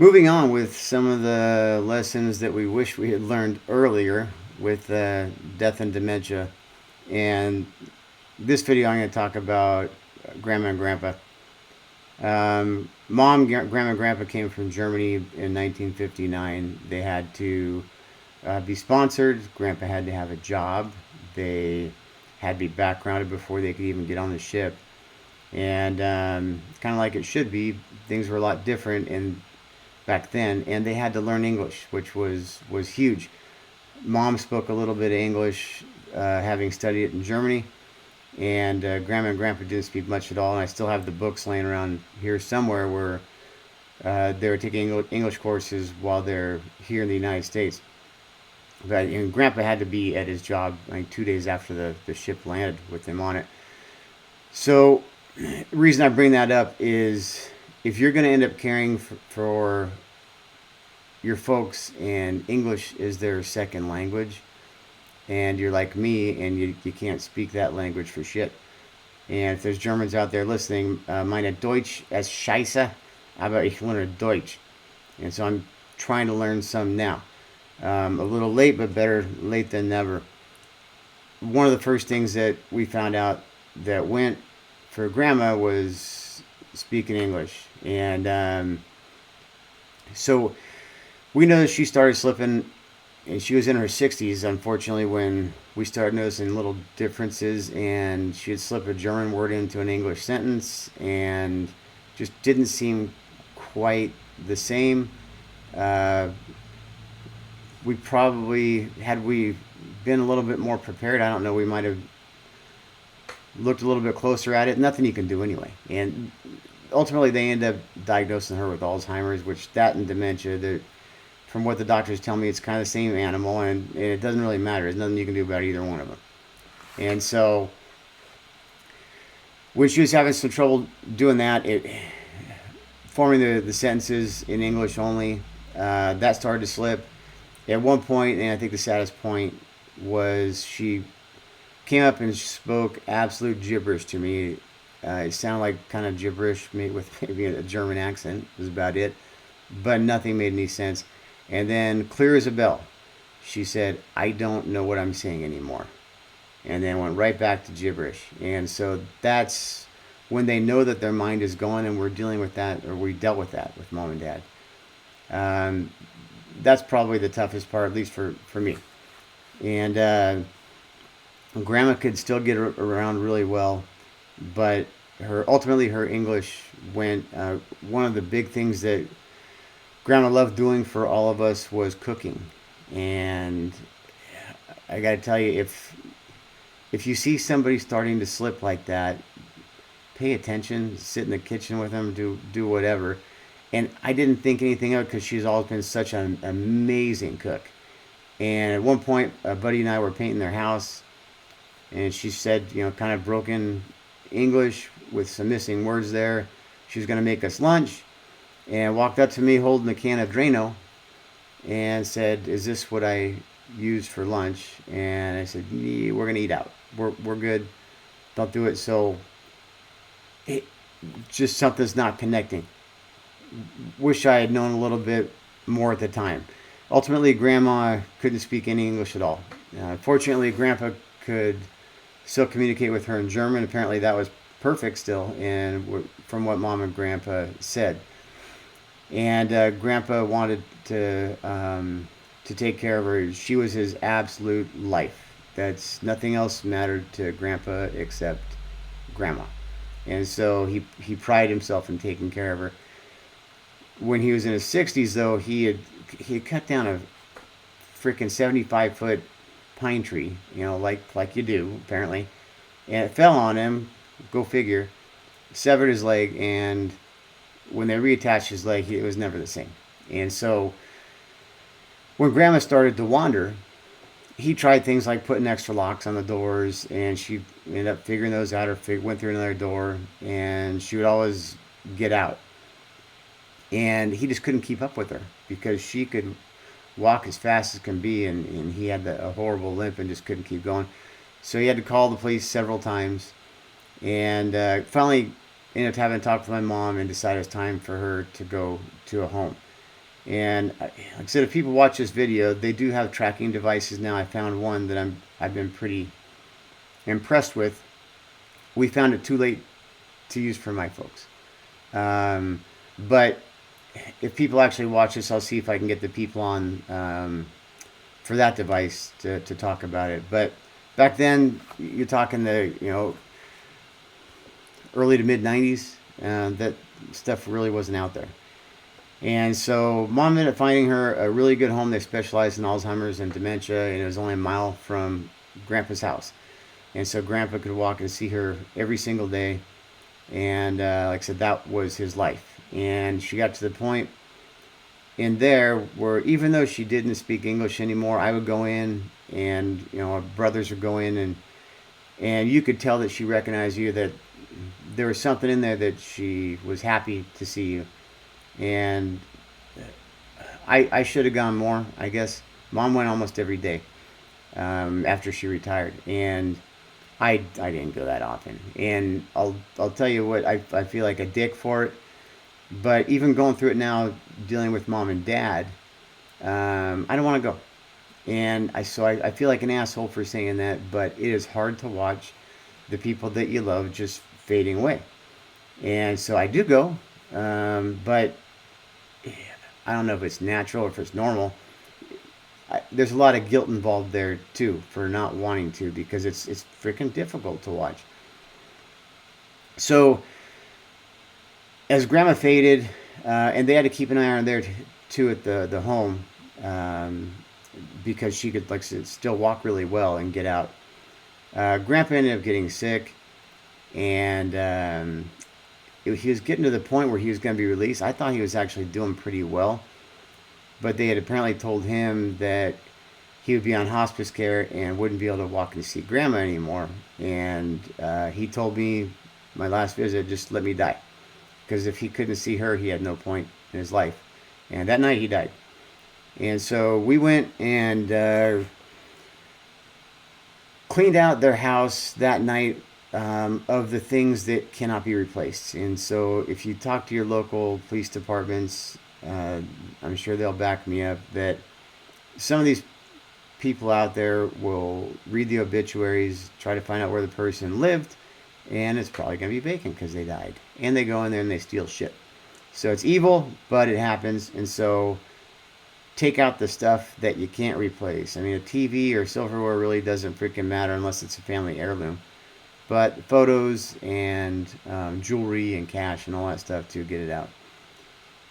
moving on with some of the lessons that we wish we had learned earlier with death and dementia. And this video, I'm going to talk about grandma and grandpa. Grandma and grandpa came from Germany in 1959. They had to be sponsored. Grandpa had to have a job. They had to be backgrounded before they could even get on the ship. And kind of like it should be, things were a lot different back then, and they had to learn English, which was huge. Mom spoke a little bit of English, having studied it in Germany, and grandma and grandpa didn't speak much at all. And I still have the books laying around here somewhere where they were taking English courses while they're here in the United States. But and grandpa had to be at his job like 2 days after the ship landed with him on it. So the reason I bring that up is if you're going to end up caring for your folks and English is their second language, and you're like me and you can't speak that language for shit. And if there's Germans out there listening, meine Deutsch ist scheiße, aber ich lerne Deutsch. And so I'm trying to learn some now. A little late, but better late than never. One of the first things that we found out that went for grandma was speaking English. And so we know that she started slipping, and she was in her 60s, unfortunately, when we started noticing little differences, and she'd slip a German word into an English sentence and just didn't seem quite the same. We probably, had we been a little bit more prepared, I don't know, we might have looked a little bit closer at it. Nothing you can do anyway. And ultimately, they end up diagnosing her with Alzheimer's, which that and dementia, from what the doctors tell me, it's kind of the same animal, and it doesn't really matter. There's nothing you can do about either one of them. And so, when she was having some trouble doing that, forming the sentences in English only, that started to slip. At one point, and I think the saddest point, was she came up and spoke absolute gibberish to me. It sounded like kind of gibberish with maybe a German accent, was about it, but nothing made any sense. And then, clear as a bell, she said, "I don't know what I'm saying anymore." And then went right back to gibberish. And so that's when they know that their mind is gone, and we're dealing with that, or we dealt with that with mom and dad. That's probably the toughest part, at least for me. And grandma could still get around really well, but ultimately her English went. One of the big things that grandma loved doing for all of us was cooking. And I got to tell you, if you see somebody starting to slip like that, pay attention, sit in the kitchen with them, do whatever. And I didn't think anything of it because she's always been such an amazing cook. And at one point, a buddy and I were painting their house, and she said, kind of broken English with some missing words there, she was going to make us lunch, and walked up to me holding a can of Drano and said, "Is this what I use for lunch?" And I said, "Yeah, we're going to eat out. We're good. Don't do it." So just something's not connecting. Wish I had known a little bit more at the time. Ultimately, grandma couldn't speak any English at all. Fortunately, grandpa could still communicate with her in German. Apparently, that was perfect still, and from what mom and grandpa said. And grandpa wanted to take care of her. She was his absolute life. That's nothing else mattered to grandpa except grandma. And so he prided himself in taking care of her. When he was in his 60s, though, he had cut down a freaking 75-foot pine tree, like you do, apparently. And it fell on him, go figure, severed his leg, and when they reattached his leg, it was never the same. And so when grandma started to wander, he tried things like putting extra locks on the doors, and she ended up figuring those out, or went through another door, and she would always get out. And he just couldn't keep up with her because she could walk as fast as can be, and he had a horrible limp and just couldn't keep going. So he had to call the police several times, and finally ended up having to talk to my mom and decided it was time for her to go to a home. And like I said, if people watch this video, they do have tracking devices now. I found one that I've been pretty impressed with. We found it too late to use for my folks. But if people actually watch this, I'll see if I can get the people on for that device to talk about it. But back then, you're talking the early to mid '90s. That stuff really wasn't out there. And so mom ended up finding her a really good home. They specialized in Alzheimer's and dementia, and it was only a mile from Grandpa's house. And so Grandpa could walk and see her every single day. And like I said, that was his life. And she got to the point in there where even though she didn't speak English anymore, I would go in and, our brothers would go in and you could tell that she recognized you, that there was something in there that she was happy to see you. And I should have gone more, I guess. Mom went almost every day after she retired. And I didn't go that often. And I'll tell you what, I feel like a dick for it. But even going through it now, dealing with mom and dad, I don't want to go. And I feel like an asshole for saying that, but it is hard to watch the people that you love just fading away. And so I do go, but I don't know if it's natural or if it's normal. There's a lot of guilt involved there too for not wanting to, because it's freaking difficult to watch. So as Grandma faded, and they had to keep an eye on there too at the home, because she could, like I said, still walk really well and get out. Grandpa ended up getting sick, and he was getting to the point where he was going to be released. I thought he was actually doing pretty well, but they had apparently told him that he would be on hospice care and wouldn't be able to walk and see Grandma anymore. And he told me my last visit, just let me die, because if he couldn't see her, he had no point in his life. And that night he died. And so we went and cleaned out their house that night, of the things that cannot be replaced. And so if you talk to your local police departments, I'm sure they'll back me up that some of these people out there will read the obituaries, try to find out where the person lived, and it's probably going to be vacant because they died. And they go in there and they steal shit. So it's evil, but it happens. And so take out the stuff that you can't replace. I mean, a TV or silverware really doesn't freaking matter unless it's a family heirloom. But photos and jewelry and cash and all that stuff to get it out.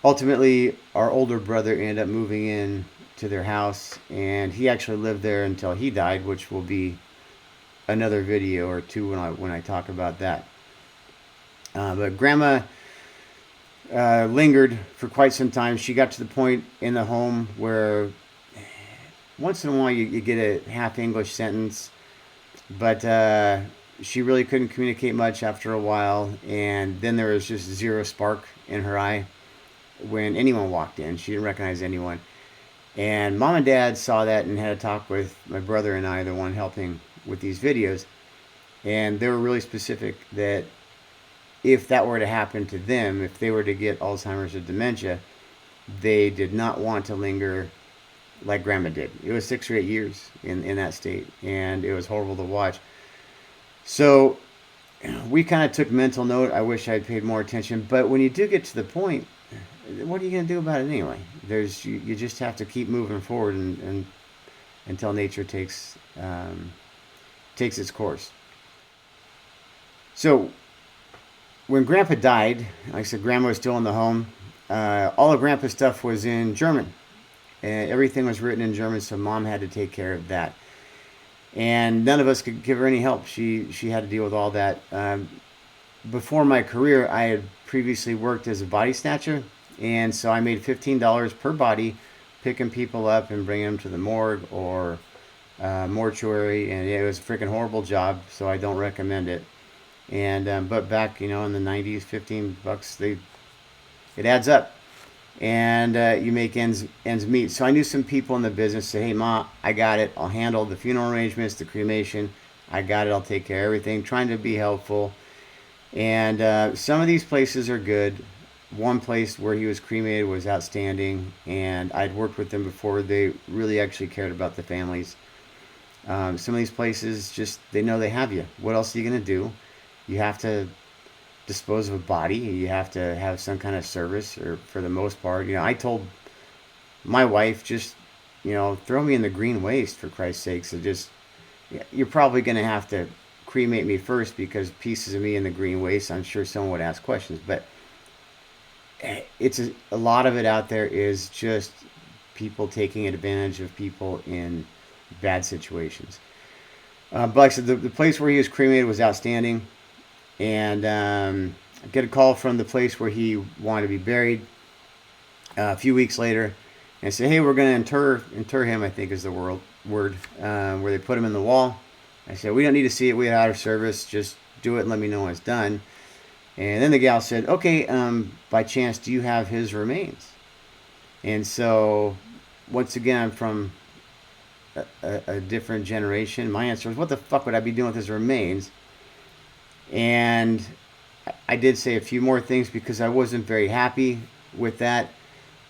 Ultimately, our older brother ended up moving in to their house, and he actually lived there until he died, which will be another video or two when I talk about that. But Grandma lingered for quite some time. She got to the point in the home where once in a while you get a half English sentence, but she really couldn't communicate much after a while, and then there was just zero spark in her eye when anyone walked in. She didn't recognize anyone. And Mom and Dad saw that and had a talk with my brother and I, the one helping with these videos, and they were really specific that if that were to happen to them, if they were to get Alzheimer's or dementia, they did not want to linger like Grandma did. It was 6 or 8 years in that state, and it was horrible to watch. So we kind of took mental note. I wish I'd paid more attention. But when you do get to the point, what are you going to do about it anyway? You just have to keep moving forward and until nature takes its course. So when Grandpa died, like I said, Grandma was still in the home. All of Grandpa's stuff was in German. And everything was written in German, so Mom had to take care of that. And none of us could give her any help. She had to deal with all that. Before my career, I had previously worked as a body snatcher, and so I made $15 per body, picking people up and bringing them to the morgue or mortuary, and it was a freaking horrible job, so I don't recommend it. And but back, in the '90s, $15 it adds up. And you make ends meet. So I knew some people in the business. Say, hey, Ma, I got it. I'll handle the funeral arrangements, the cremation. I got it. I'll take care of everything. Trying to be helpful. And some of these places are good. one place where he was cremated was outstanding, and I'd worked with them before. They really actually cared about the families. Some of these places just, they know they have you. What else are you going to do? You have to dispose of a body. You have to have some kind of service, or for the most part, I told my wife, just, throw me in the green waste, for Christ's sake. So just, you're probably going to have to cremate me first, because pieces of me in the green waste, I'm sure someone would ask questions. But it's a lot of it out there is just people taking advantage of people in bad situations. But like I said, the place where he was cremated was outstanding. And I get a call from the place where he wanted to be buried a few weeks later. And I said, hey, we're going to inter him, I think is the word, where they put him in the wall. I said, we don't need to see it. We had out of service. Just do it and let me know when it's done. And then the gal said, okay, by chance, do you have his remains? And so, once again, I'm from a different generation. My answer was, what the fuck would I be doing with his remains? And I did say a few more things because I wasn't very happy with that.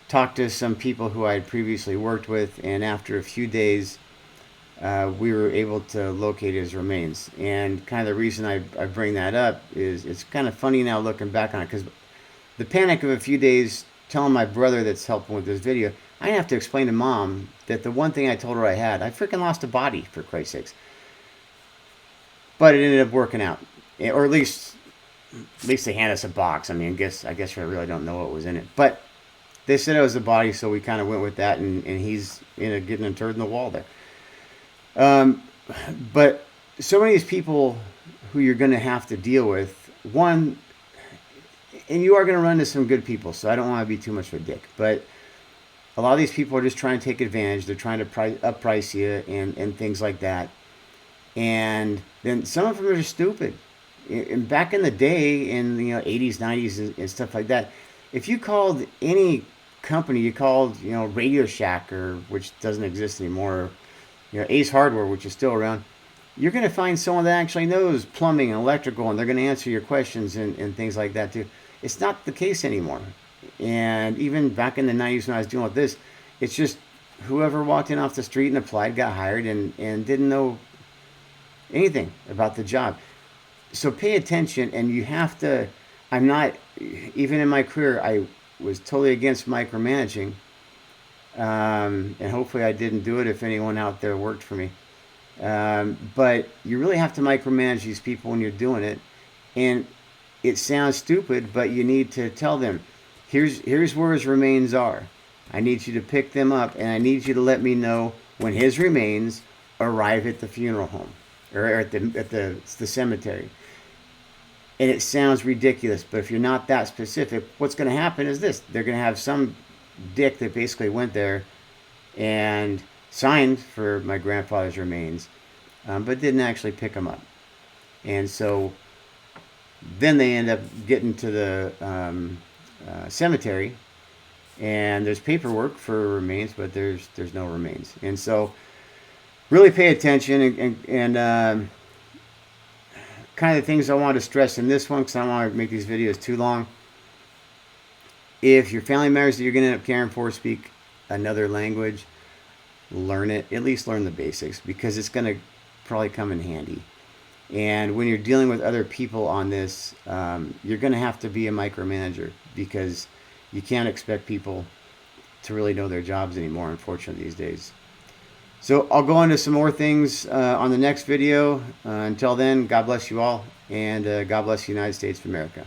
Talked to some people who I had previously worked with, and after a few days, we were able to locate his remains. And kind of the reason I bring that up is it's kind of funny now looking back on it, because the panic of a few days telling my brother that's helping with this video, I didn't have to explain to Mom that the one thing I told her I freaking lost a body, for Christ's sakes. But it ended up working out. Or at least they handed us a box. I mean, I guess I really don't know what was in it. But they said it was a body, so we kind of went with that, and he's getting interred in the wall there. But so many of these people who you're going to have to deal with, one, and you are going to run into some good people, so I don't want to be too much of a dick, but a lot of these people are just trying to take advantage. They're trying to upprice you and things like that. And then some of them are just stupid. And back in the day, in the 80s, 90s, and stuff like that, if you called any company, you called Radio Shack, or which doesn't exist anymore, Ace Hardware, which is still around, you're going to find someone that actually knows plumbing and electrical, and they're going to answer your questions and things like that too. It's not the case anymore. And even back in the 90s when I was dealing with this, it's just whoever walked in off the street and applied got hired and didn't know anything about the job. So pay attention, and you have to, I'm not, even in my career, I was totally against micromanaging. And hopefully I didn't do it if anyone out there worked for me. But you really have to micromanage these people when you're doing it. And it sounds stupid, but you need to tell them, here's where his remains are. I need you to pick them up, and I need you to let me know when his remains arrive at the funeral home, or at the cemetery. And it sounds ridiculous, but if you're not that specific, what's going to happen is this. They're going to have some dick that basically went there and signed for my grandfather's remains, but didn't actually pick them up. And so then they end up getting to the cemetery, and there's paperwork for remains, but there's no remains. And so really pay attention, and kind of the things I want to stress in this one, because I don't want to make these videos too long. If your family members that you're going to end up caring for speak another language, learn it. At least learn the basics, because it's going to probably come in handy. And when you're dealing with other people on this, you're going to have to be a micromanager, because you can't expect people to really know their jobs anymore, unfortunately, these days. So I'll go into some more things on the next video. Until then, God bless you all, and God bless the United States of America.